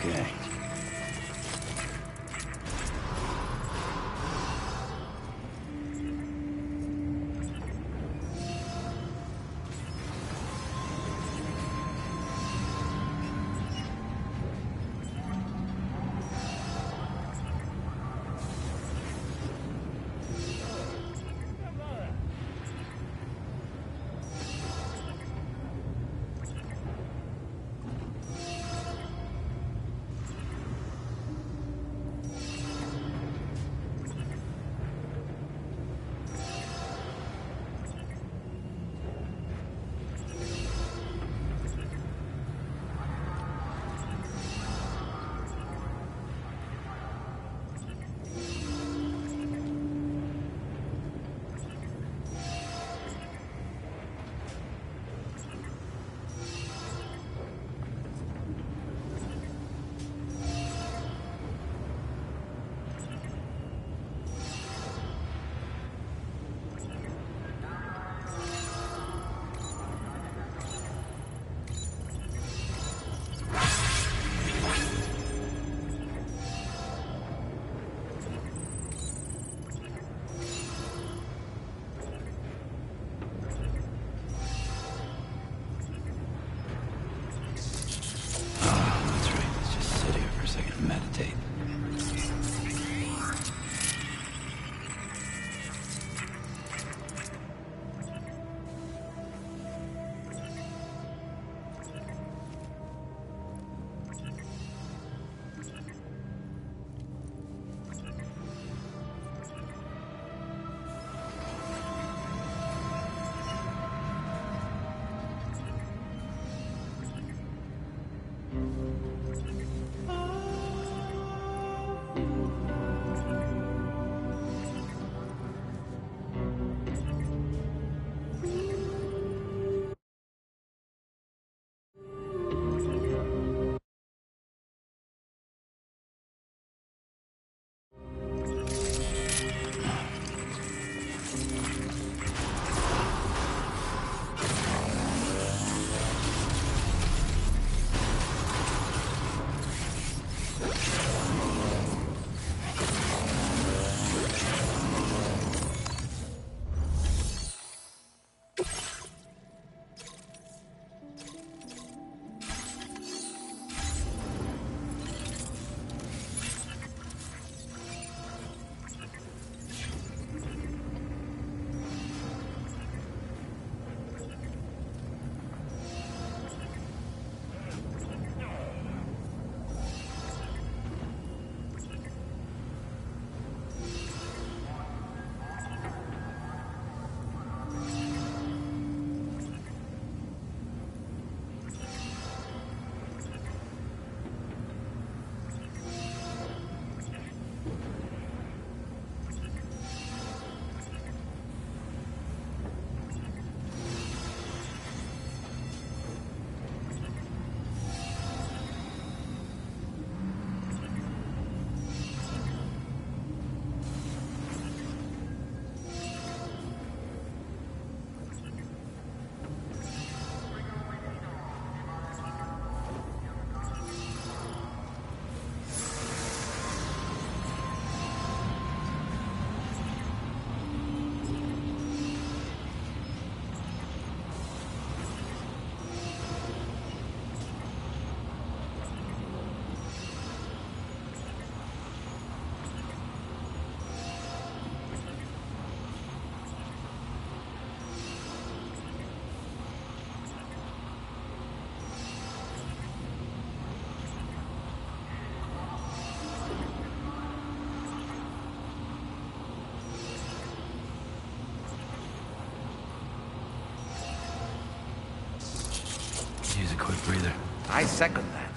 Okay. Meditate. Use a quick breather. I second that.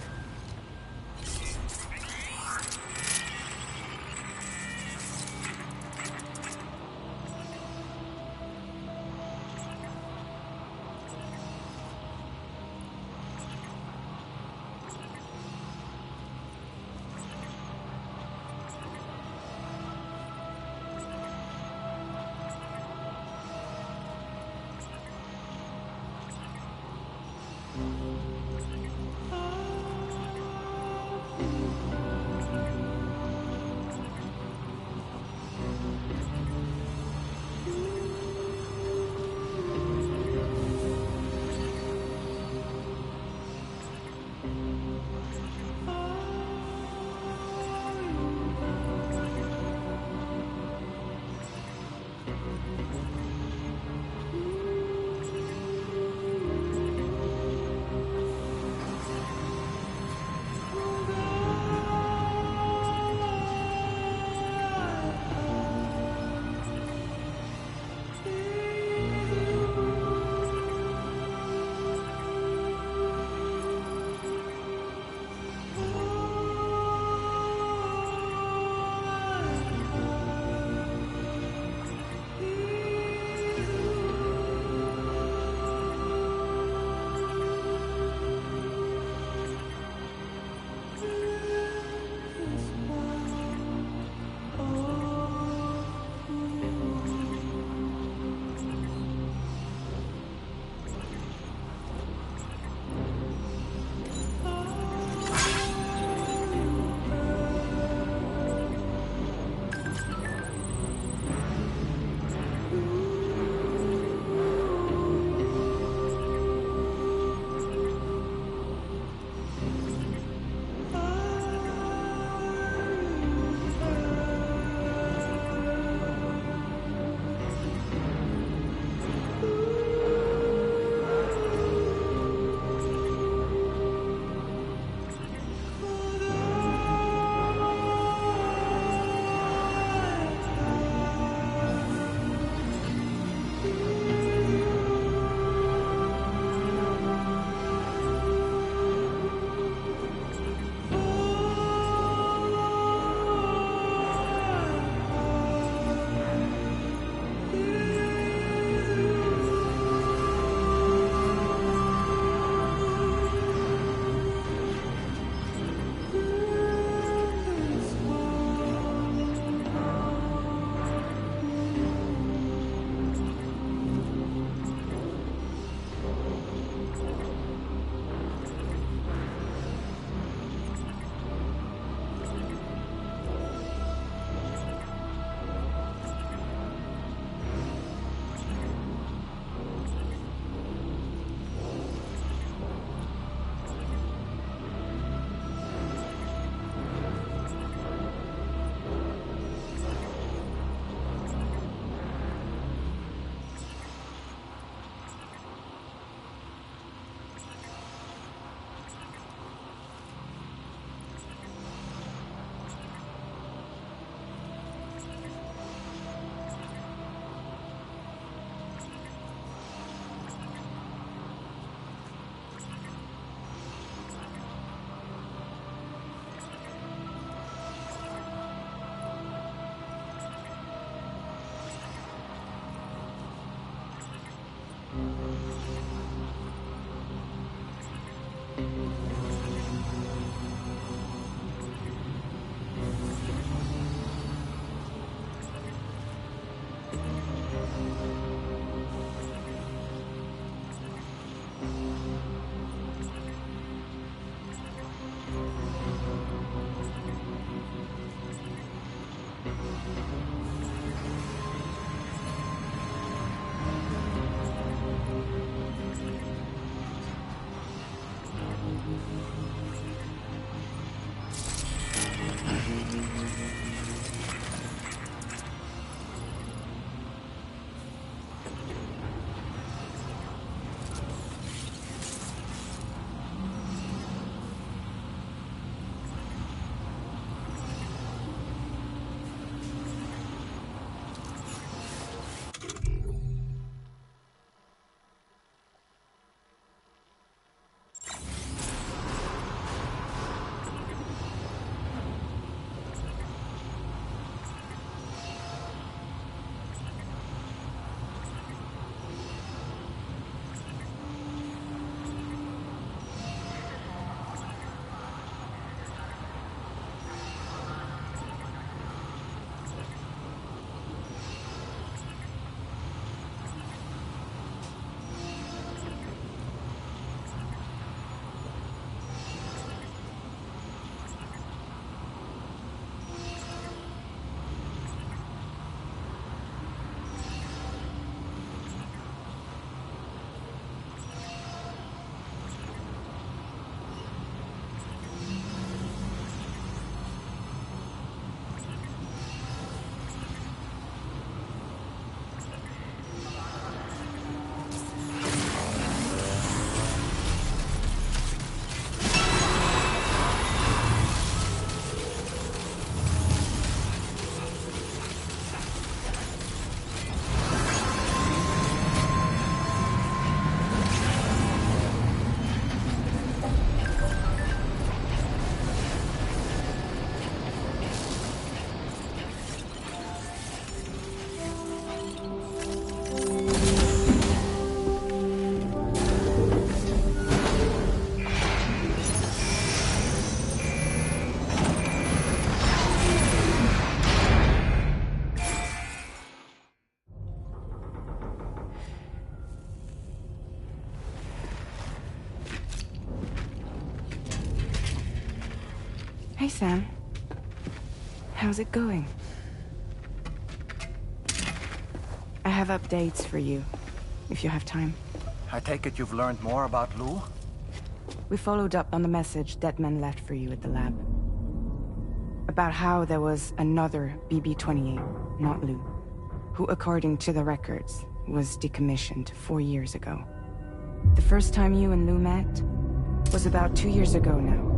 Hi, Sam. How's it going? I have updates for you, if you have time. I take it you've learned more about Lou? We followed up on the message Deadman left for you at the lab. About how there was another BB-28, not Lou, who, according to the records, was decommissioned 4 years ago. The first time you and Lou met was about 2 years ago now,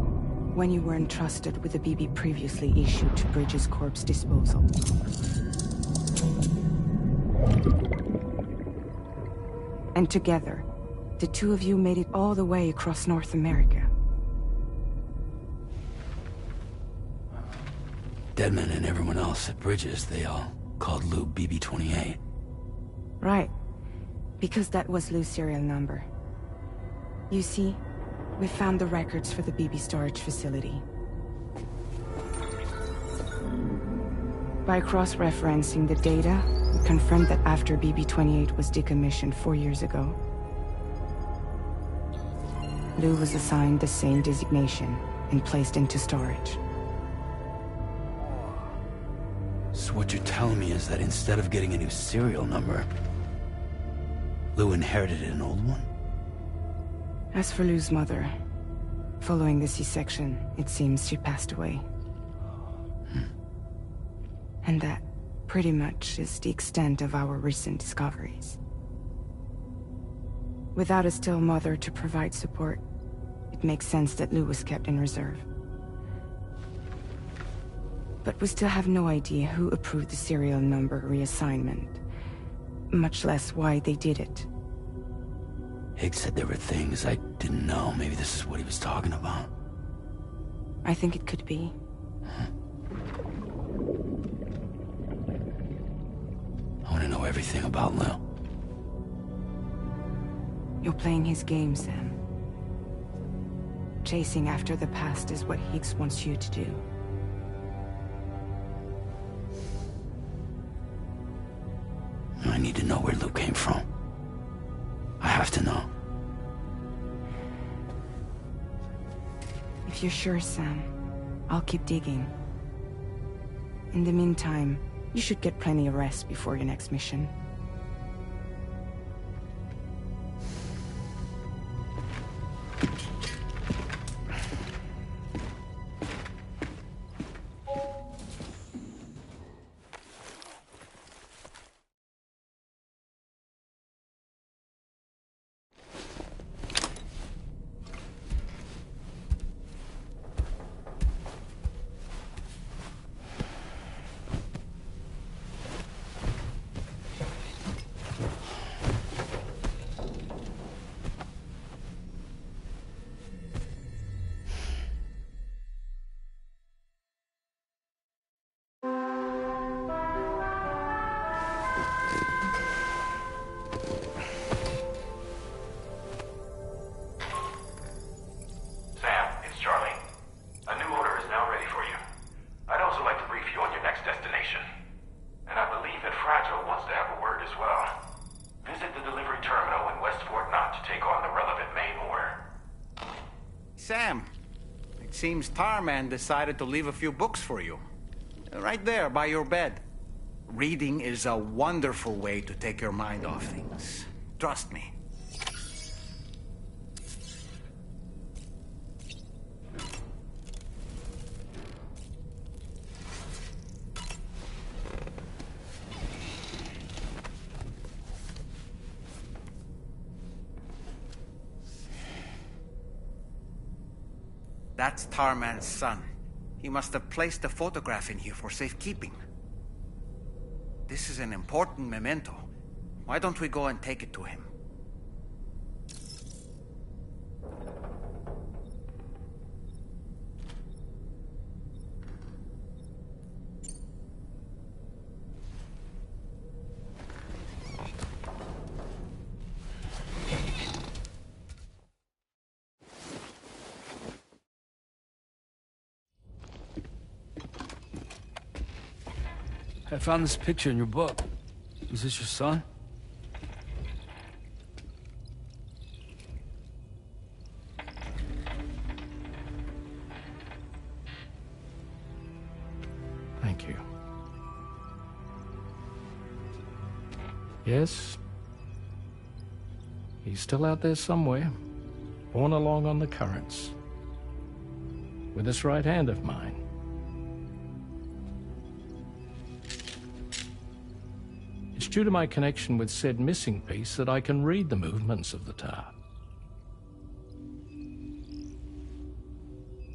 when you were entrusted with the BB previously issued to Bridges Corp's disposal. And together, the two of you made it all the way across North America. Deadman and everyone else at Bridges, they all called Lou BB-28. Right. Because that was Lou's serial number. You see, we found the records for the BB storage facility. By cross-referencing the data, we confirmed that after BB-28 was decommissioned 4 years ago, Lou was assigned the same designation and placed into storage. So what you're telling me is that instead of getting a new serial number, Lou inherited an old one? As for Lou's mother, following the C-section, it seems she passed away. And that, pretty much, is the extent of our recent discoveries. Without a still mother to provide support, it makes sense that Lou was kept in reserve. But we still have no idea who approved the serial number reassignment, much less why they did it. Higgs said there were things I didn't know. Maybe this is what he was talking about. I think it could be. I want to know everything about Lou. You're playing his game, Sam. Chasing after the past is what Higgs wants you to do. I need to know where Lou came from. I have to know. If you're sure, Sam, I'll keep digging. In the meantime, you should get plenty of rest before your next mission. Sam, it seems Tarman decided to leave a few books for you. Right there, by your bed. Reading is a wonderful way to take your mind off things. Trust me. That's Tarman's son. He must have placed a photograph in here for safekeeping. This is an important memento. Why don't we go and take it to him? I found this picture in your book. Is this your son? Yes. He's still out there somewhere, borne along on the currents, with this right hand of mine. It's due to my connection with said missing piece that I can read the movements of the tar.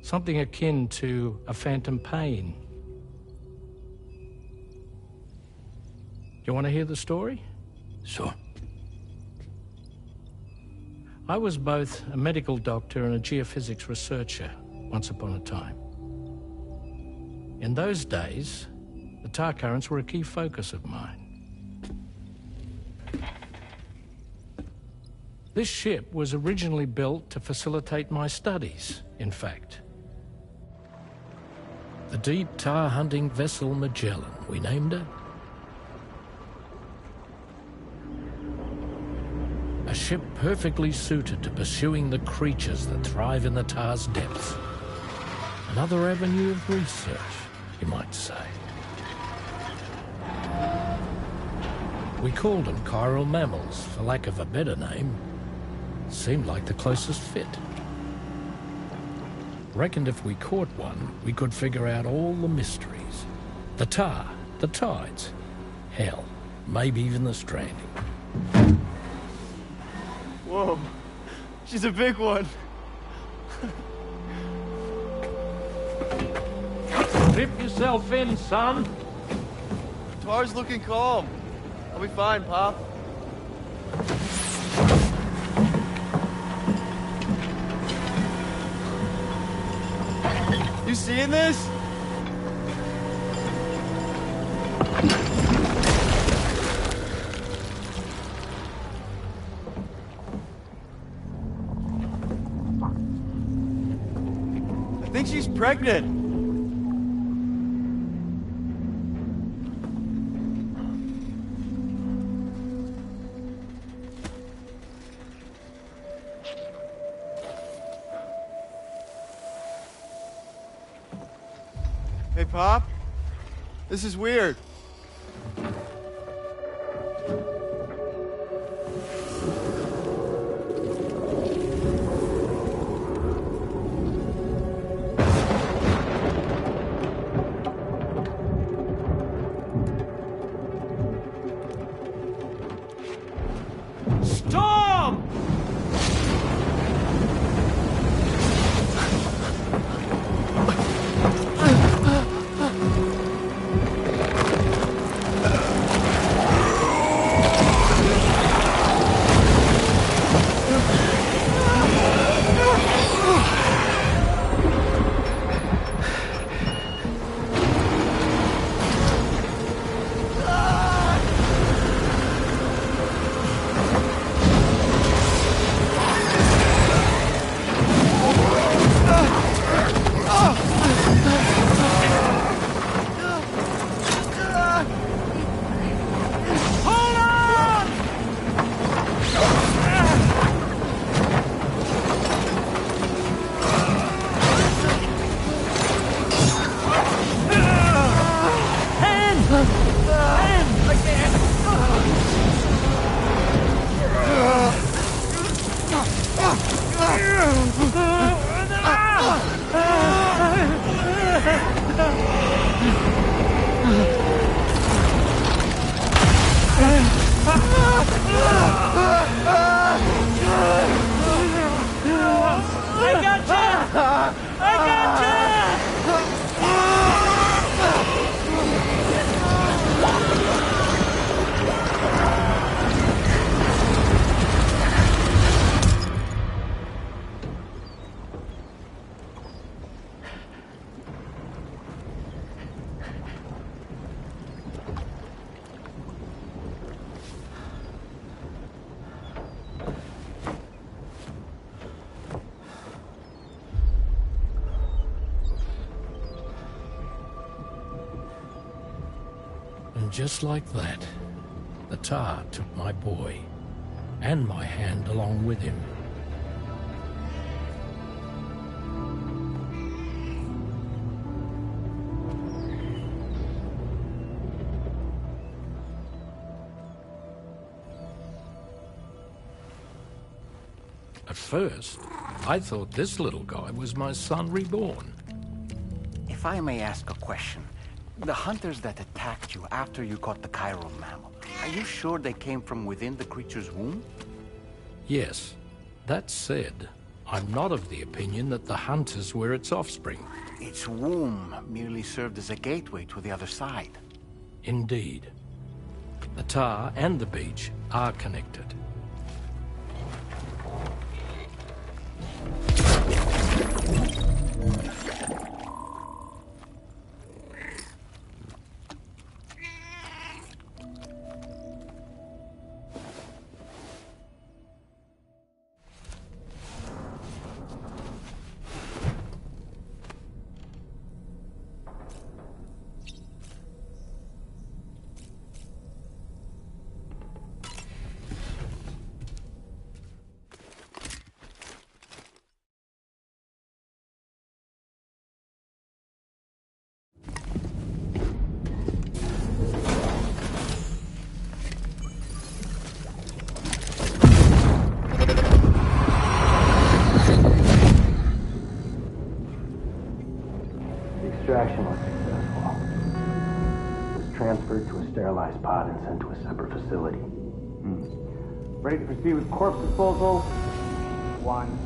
Something akin to a phantom pain. You want to hear the story? Sure. I was both a medical doctor and a geophysics researcher once upon a time. In those days, the tar currents were a key focus of mine. This ship was originally built to facilitate my studies, in fact. The deep tar hunting vessel Magellan, we named her. A ship perfectly suited to pursuing the creatures that thrive in the tar's depths. Another avenue of research, you might say. We called them chiral mammals, for lack of a better name. Seemed like the closest fit. Reckoned if we caught one, we could figure out all the mysteries. The tar, the tides, hell, maybe even the stranding. Whoa, she's a big one. Dip yourself in, son. Tar's looking calm. I'll be fine, Pop. You seeing this? I think she's pregnant. Hey, Pop. This is weird. Storm! And just like that, the tar took my boy, and my hand along with him. At first, I thought this little guy was my son reborn. If I may ask a question, the hunters that attacked you after you caught the chiral mammal, are you sure they came from within the creature's womb? Yes. That said, I'm not of the opinion that the hunters were its offspring. Its womb merely served as a gateway to the other side. Indeed. The tar and the beach are connected. Extraction was successful. It was transferred to a sterilized pod and sent to a separate facility. Ready to proceed with corpse disposal? 1.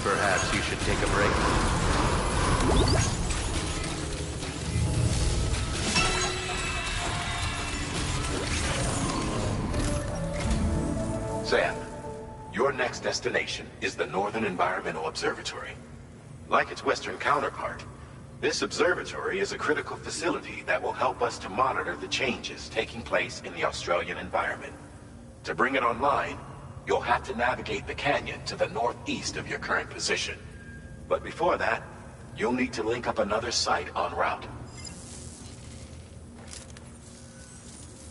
Perhaps you should take a break. Sam, your next destination is the Northern Environmental Observatory. Like its Western counterpart, this observatory is a critical facility that will help us to monitor the changes taking place in the Australian environment. To bring it online, you'll have to navigate the canyon to the northeast of your current position. But before that, you'll need to link up another site en route.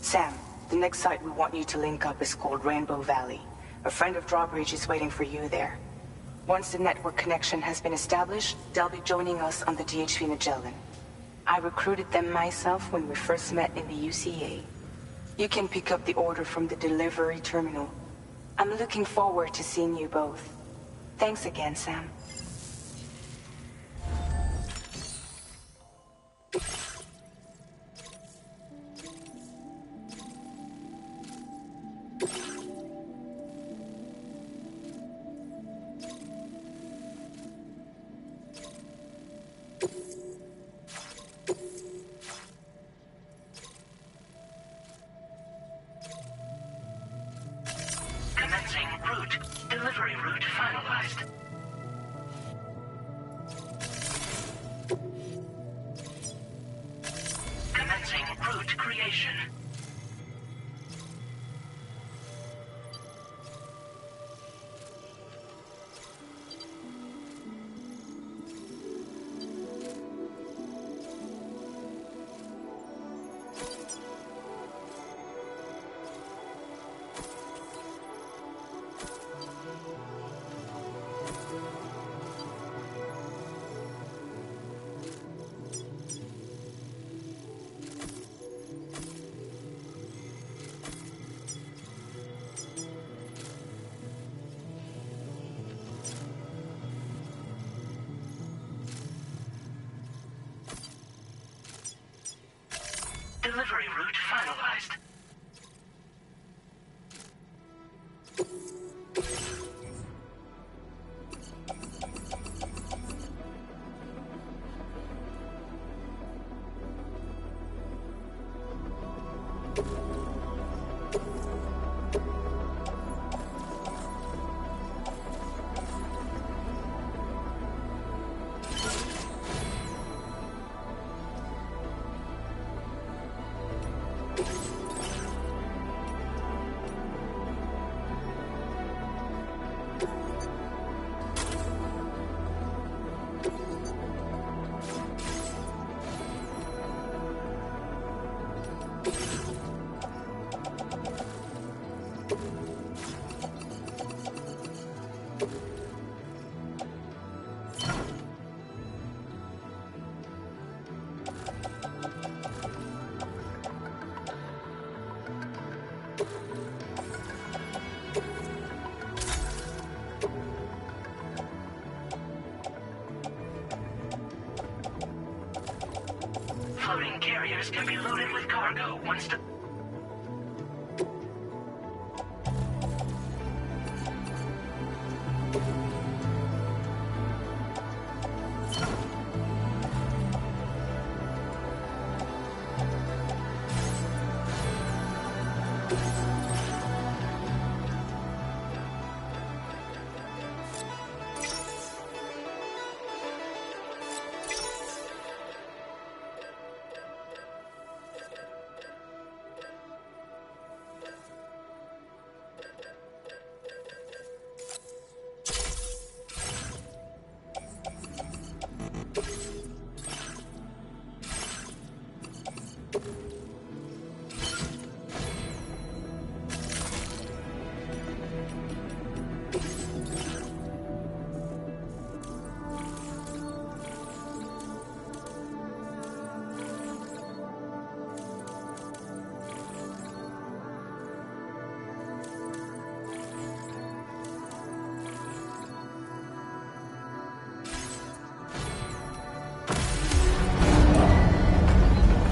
Sam, the next site we want you to link up is called Rainbow Valley. A friend of Drawbridge is waiting for you there. Once the network connection has been established, they'll be joining us on the DHV Magellan. I recruited them myself when we first met in the UCA. You can pick up the order from the delivery terminal. I'm looking forward to seeing you both. Thanks again, Sam. Commencing route. Delivery route finalized. Commencing route creation. Floating carriers can be loaded with cargo once the...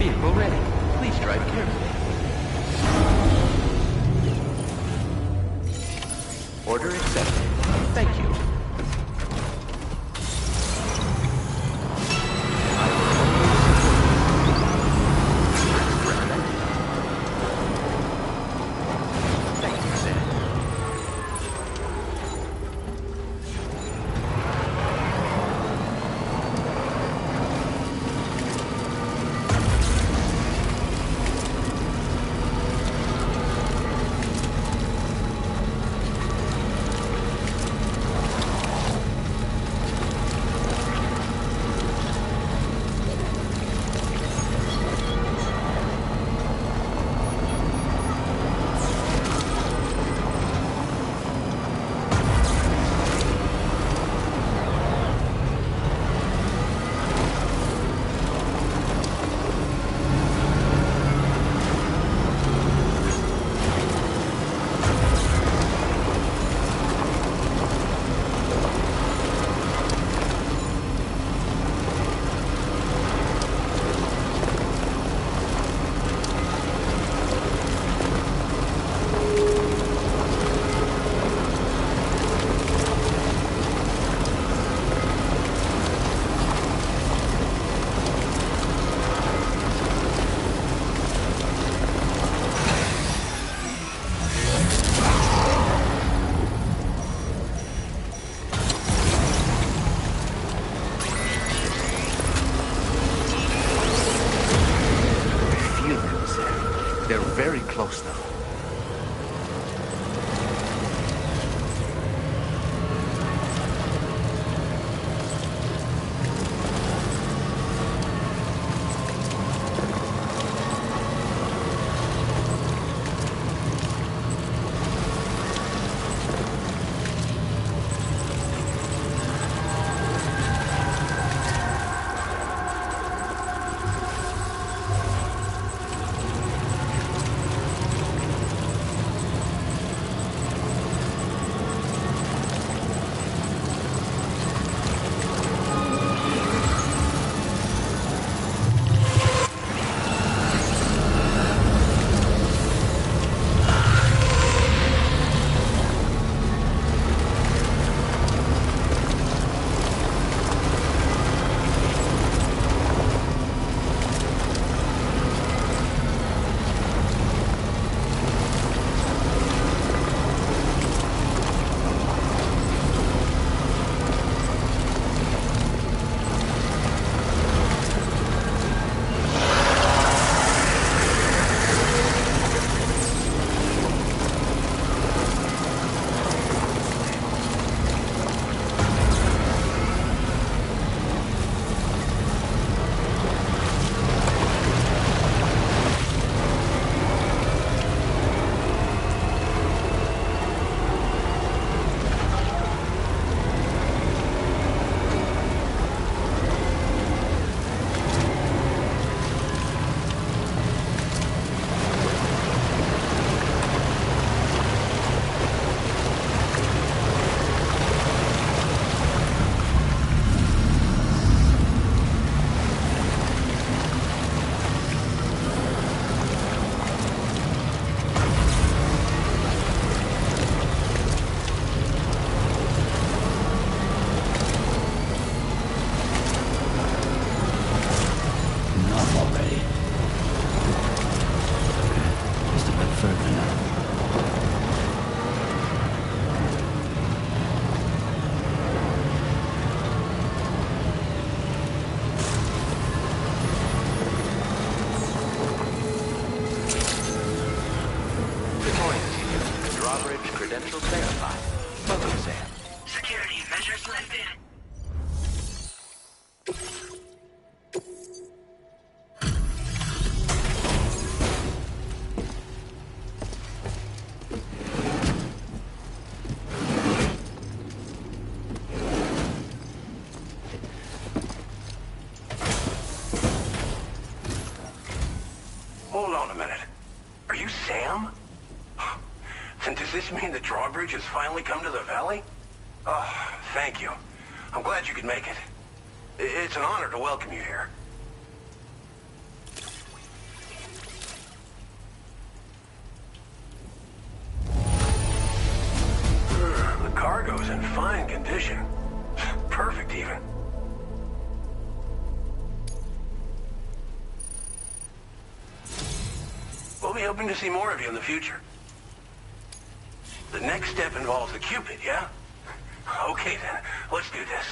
Vehicle ready. Please drive carefully. Order accepted. Thank you. Thank you, sir. meters left in. Hold on a minute. Are you Sam? Then does this mean the drawbridge has finally come to the valley? Oh, thank you. I'm glad you could make it. It's an honor to welcome you here. The cargo's in fine condition. Perfect, even. We'll be hoping to see more of you in the future. The next step involves the Cupid, yeah? Okay then, let's do this.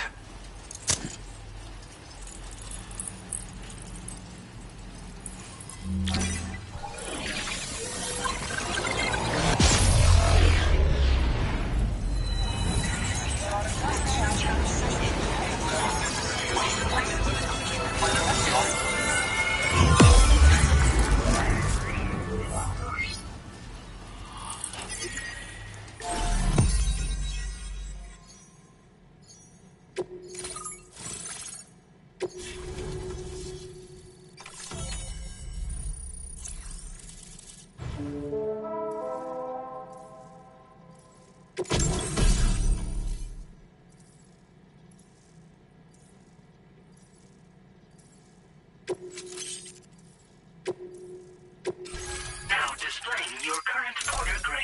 Now displaying your current order grade.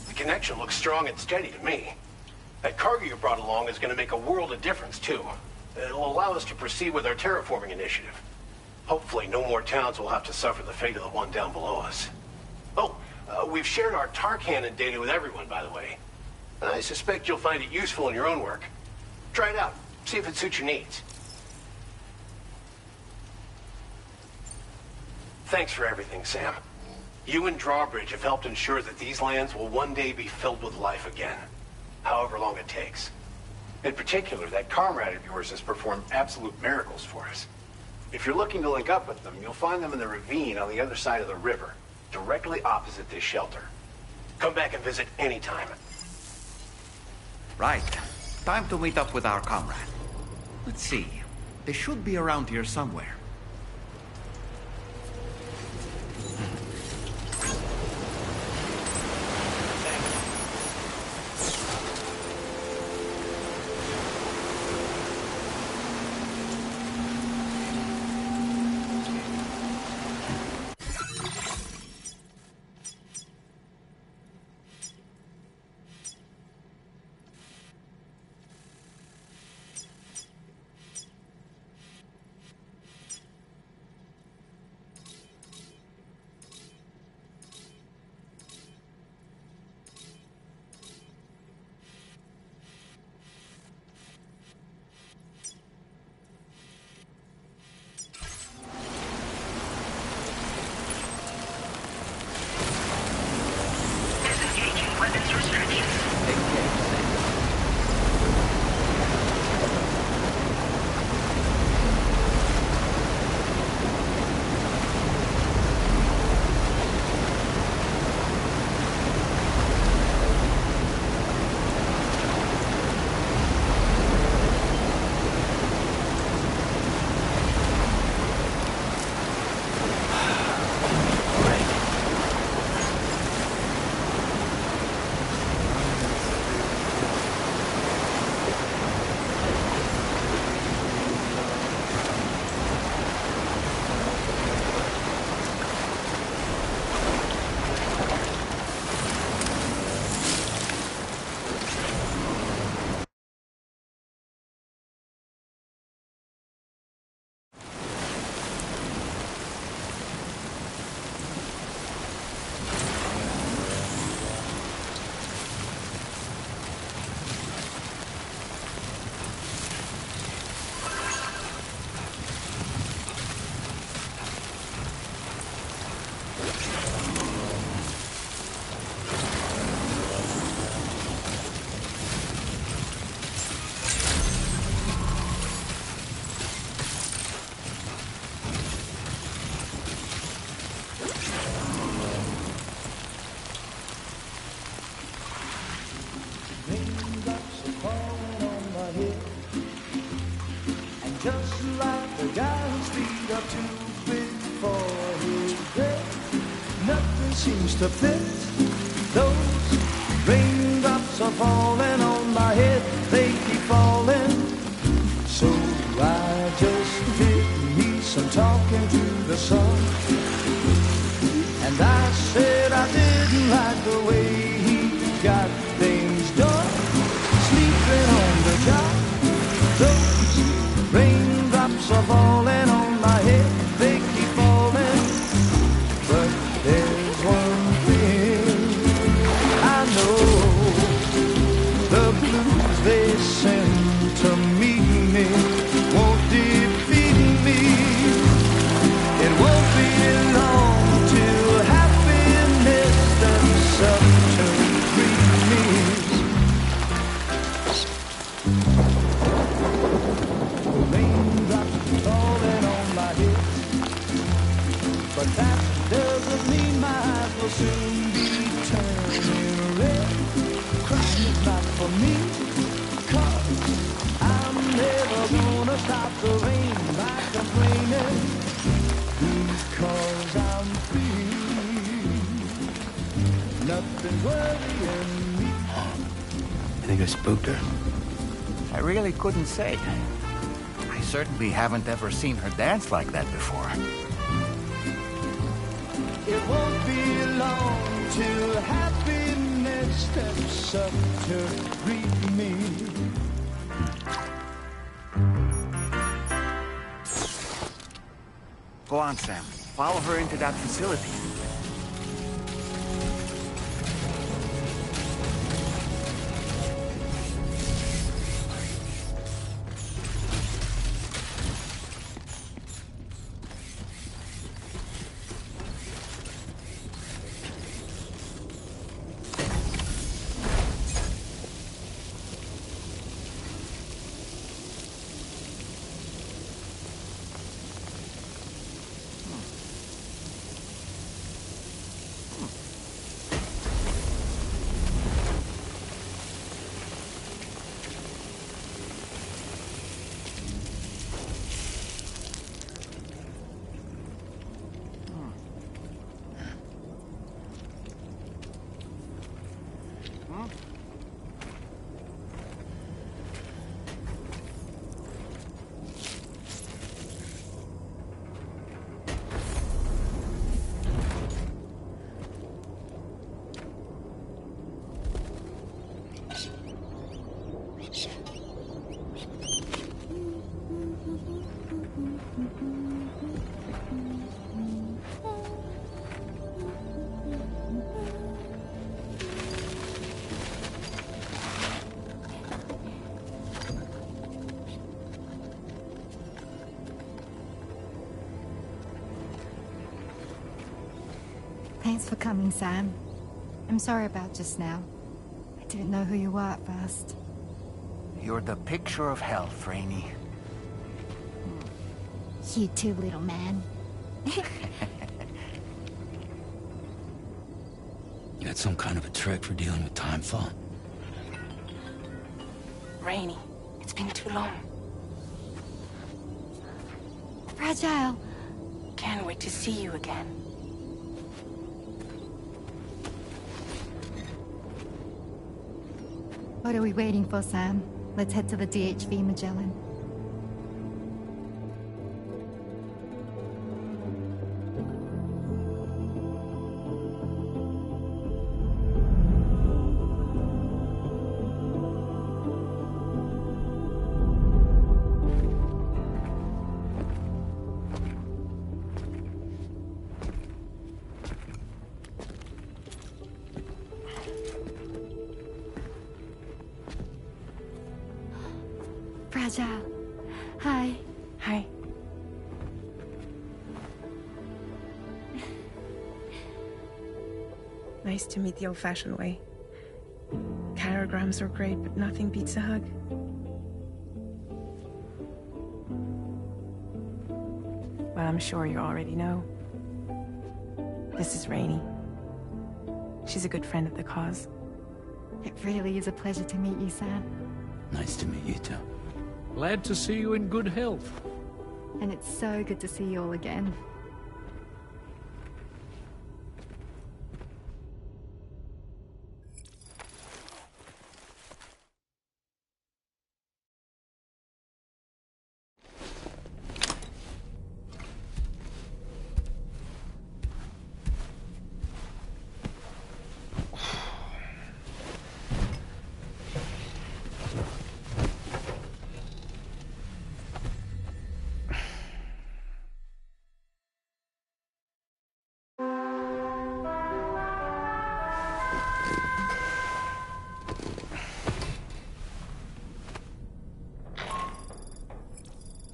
The connection looks strong and steady to me. That cargo you brought along is going to make a world of difference, too. It'll allow us to proceed with our terraforming initiative. Hopefully, no more towns will have to suffer the fate of the one down below us. Oh, we've shared our tar cannon data with everyone, by the way. And I suspect you'll find it useful in your own work. Try it out. See if it suits your needs. Thanks for everything, Sam. You and Drawbridge have helped ensure that these lands will one day be filled with life again. However long it takes. In particular, that comrade of yours has performed absolute miracles for us. If you're looking to link up with them, you'll find them in the ravine on the other side of the river, directly opposite this shelter. Come back and visit anytime. Right. Time to meet up with our comrade. Let's see. They should be around here somewhere. just like the guy whose feet are too big for his bed. Nothing seems to fit. Those raindrops are falling on my head, they keep falling. So I just did me some talking to the sun. And I said I didn't like the way he got things done. Sleeping on the job, those raindrops are falling on my head, they keep falling. But there's one thing I know, the blues they send to meet me won't defeat me. It won't be long till happiness steps up to greet me. Raindrops falling on my head, but that doesn't mean my eyes will soon be turning red. Crying is not for me, 'cause I'm never gonna stop the rain by complaining, because I'm free. Nothing worrying me. I think I spooked her. I really couldn't say. I certainly haven't ever seen her dance like that before. It won't be long till happiness steps up to greet me. Go on, Sam. Follow her into that facility. Thanks for coming, Sam. I'm sorry about just now. I didn't know who you were at first. You're the picture of health, Rainey. You too, little man. You had some kind of a trick for dealing with timefall? Rainey, it's been too long. Fragile. Can't wait to see you again. What are we waiting for, Sam? Let's head to the DHV Magellan. Fragile. Hi. Hi. Nice to meet the old-fashioned way. Carograms are great, but nothing beats a hug. Well, I'm sure you already know. This is Rainey. She's a good friend of the cause. It really is a pleasure to meet you, Sam. Nice to meet you too. Glad to see you in good health. And it's so good to see you all again.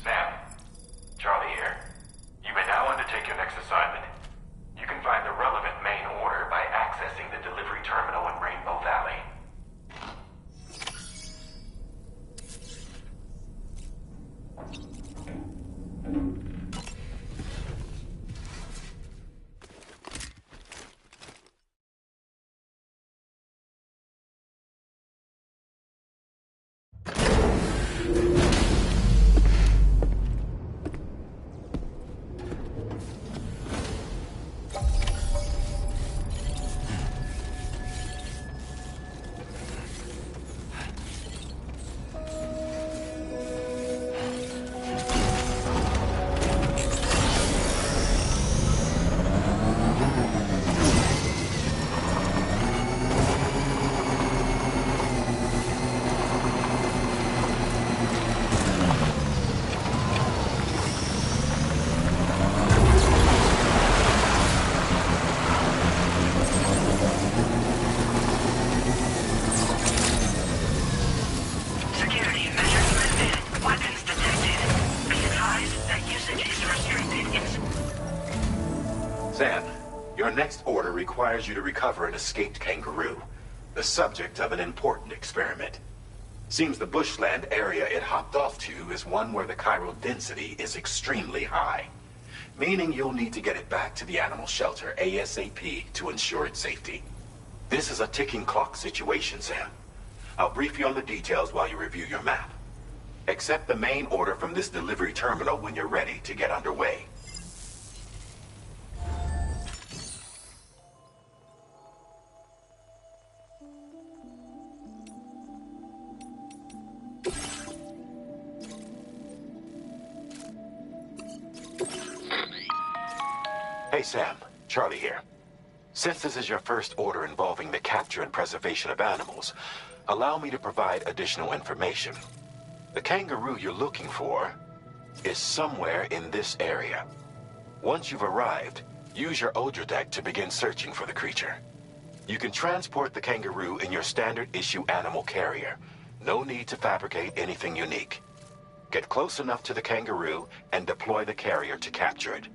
Sam, Charlie here. You may now undertake your next assignment. You can find the relevant main order by accessing the delivery terminal in Rainbow Valley. Security measures lifted. Weapons detected. Be advised that usage is restricted. Sam, your next order requires you to recover an escaped kangaroo, the subject of an important experiment. Seems the bushland area it hopped off to is one where the chiral density is extremely high, meaning you'll need to get it back to the animal shelter ASAP to ensure its safety. This is a ticking clock situation, Sam. I'll brief you on the details while you review your map. Accept the main order from this delivery terminal when you're ready to get underway. Hey Sam, Charlie here. Since this is your first order involving the capture and preservation of animals, allow me to provide additional information. The kangaroo you're looking for is somewhere in this area. Once you've arrived, use your Odra to begin searching for the creature. You can transport the kangaroo in your standard issue animal carrier. No need to fabricate anything unique. Get close enough to the kangaroo and deploy the carrier to capture it.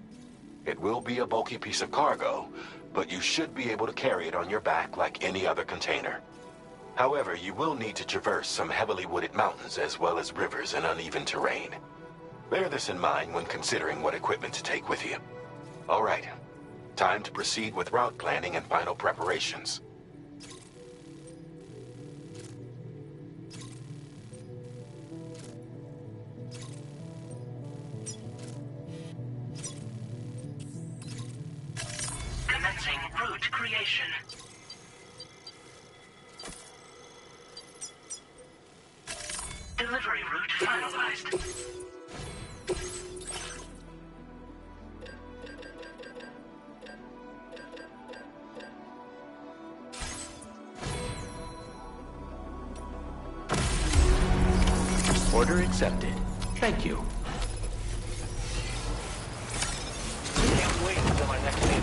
It will be a bulky piece of cargo, but you should be able to carry it on your back like any other container. However, you will need to traverse some heavily wooded mountains as well as rivers and uneven terrain. Bear this in mind when considering what equipment to take with you. All right, time to proceed with route planning and final preparations. Commencing route creation. Delivery route finalized. Order accepted. Thank you. Can't wait until our next meeting.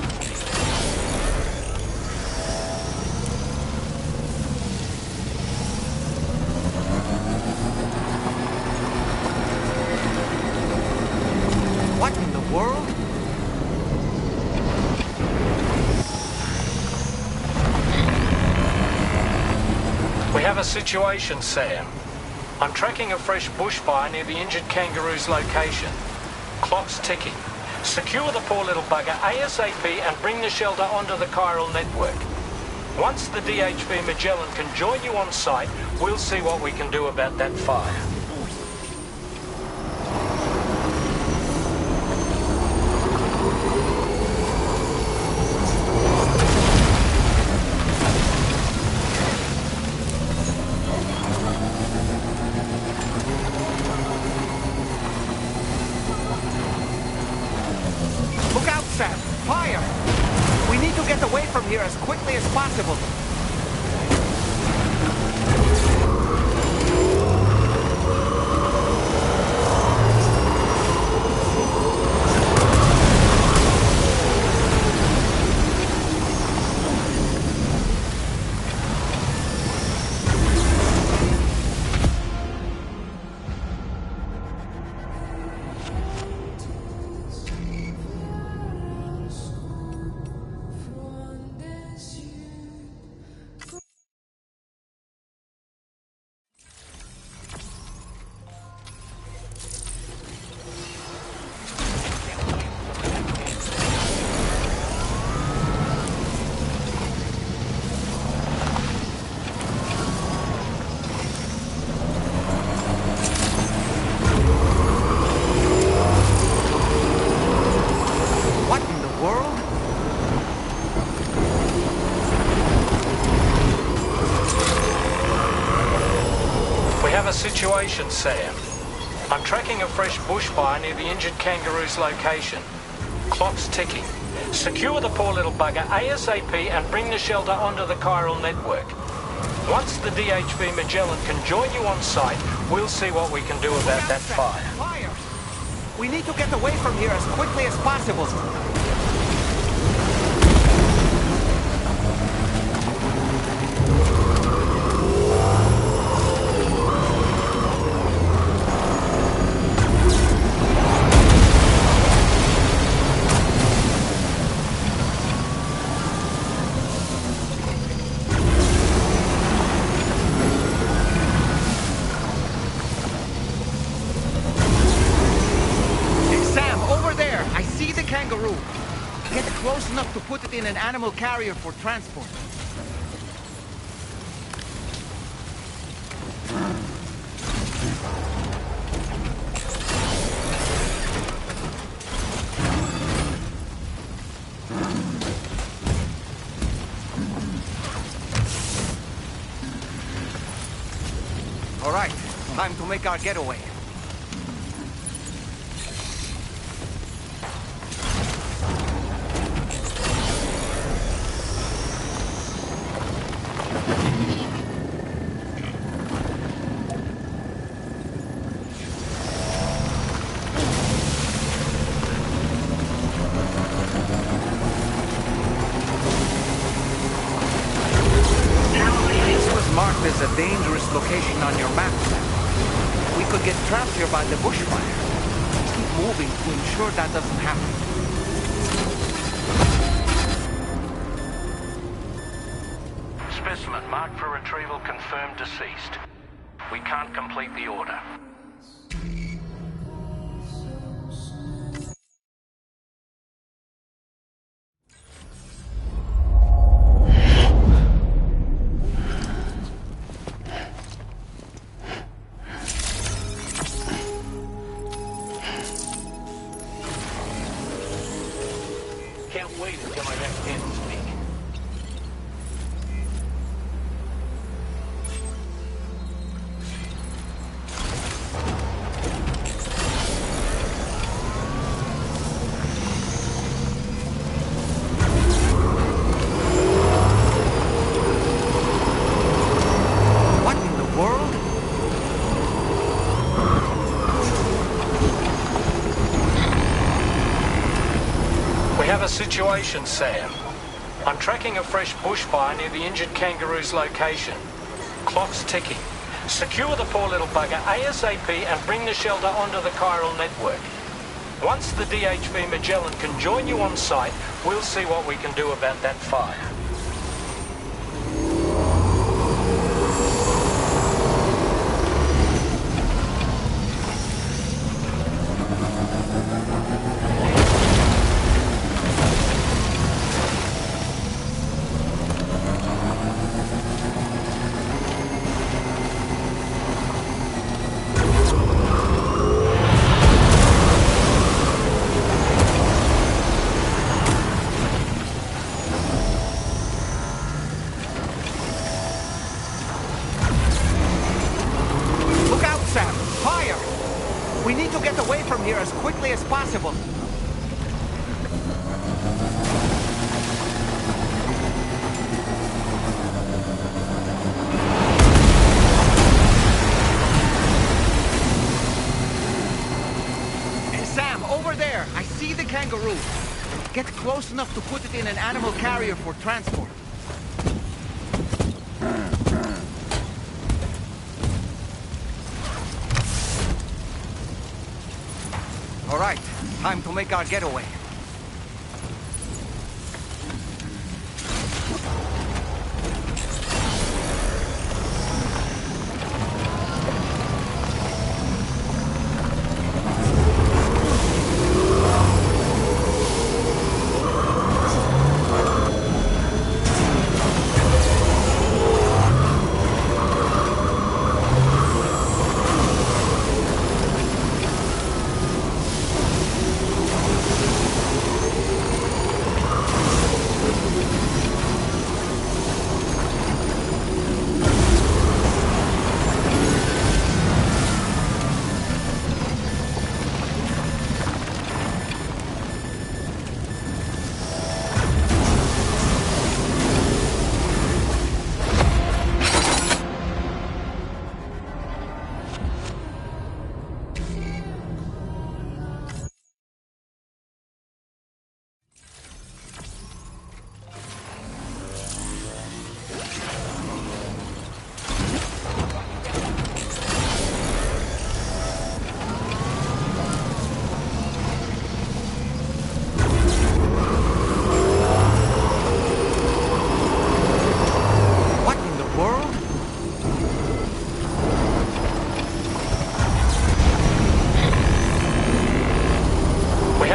What in the world? We have a situation, Sam. I'm tracking a fresh bushfire near the injured kangaroo's location. Clock's ticking. Secure the poor little bugger ASAP and bring the shelter onto the chiral network. Once the DHV Magellan can join you on site, we'll see what we can do about that fire. here as quickly as possible. Situation, Sam. I'm tracking a fresh bushfire near the injured kangaroo's location. Clock's ticking. Secure the poor little bugger ASAP and bring the shelter onto the chiral network. Once the DHV Magellan can join you on site, we'll see what we can do about that fire. Fire! We need to get away from here as quickly as possible. Kangaroo. Get close enough to put it in an animal carrier for transport. All right, time to make our getaway. There's a dangerous location on your map. We could get trapped here by the bushfire. Keep moving to ensure that doesn't happen. Specimen marked for retrieval confirmed deceased. We can't complete the order. Can't wait until my next hand to speak. What in the world? We have a situation, Sam. I'm tracking a fresh bushfire near the injured kangaroo's location. Clock's ticking. Secure the poor little bugger ASAP and bring the shelter onto the chiral network. Once the DHV Magellan can join you on site, we'll see what we can do about that fire. We need to get away from here as quickly as possible. there! I see the kangaroo! Get close enough to put it in an animal carrier for transport. All right, time to make our getaway.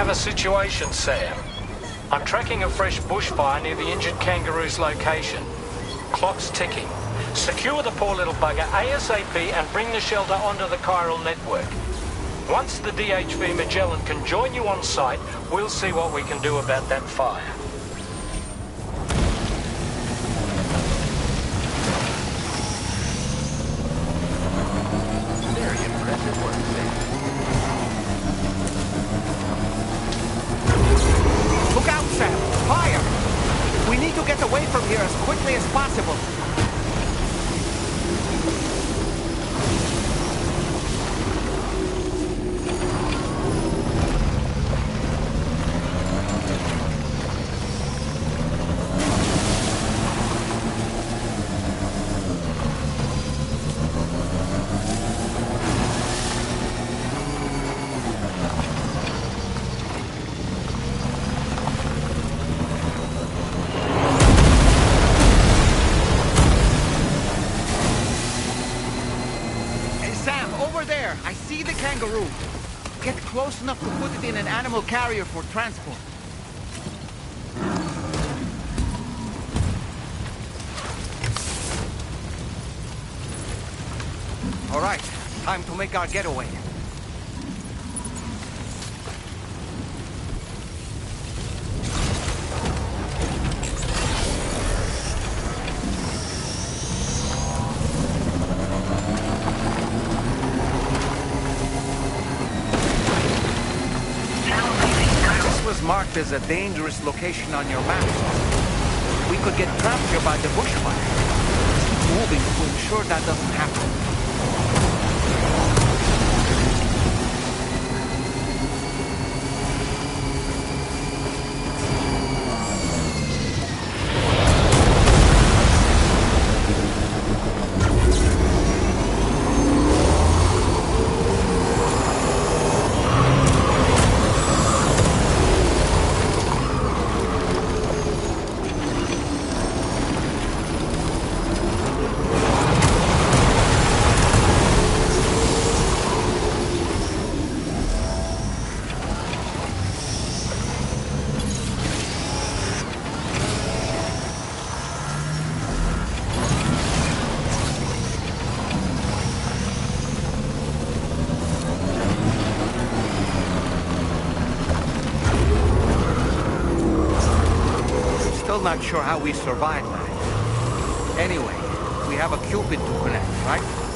A situation, Sam. I'm tracking a fresh bushfire near the injured kangaroo's location. Clock's ticking. Secure the poor little bugger ASAP and bring the shelter onto the chiral network. Once the DHV Magellan can join you on site, we'll see what we can do about that fire. Very impressive work, Sam. Look out, Sam! Fire! We need to get away from here as quickly as possible. I see the kangaroo. Get close enough to put it in an animal carrier for transport. All right, time to make our getaway. Marked as a dangerous location on your map. We could get trapped here by the bushfire. Keep moving to ensure that doesn't happen. Still not sure how we survived that. Anyway, we have a Cupid to connect, right?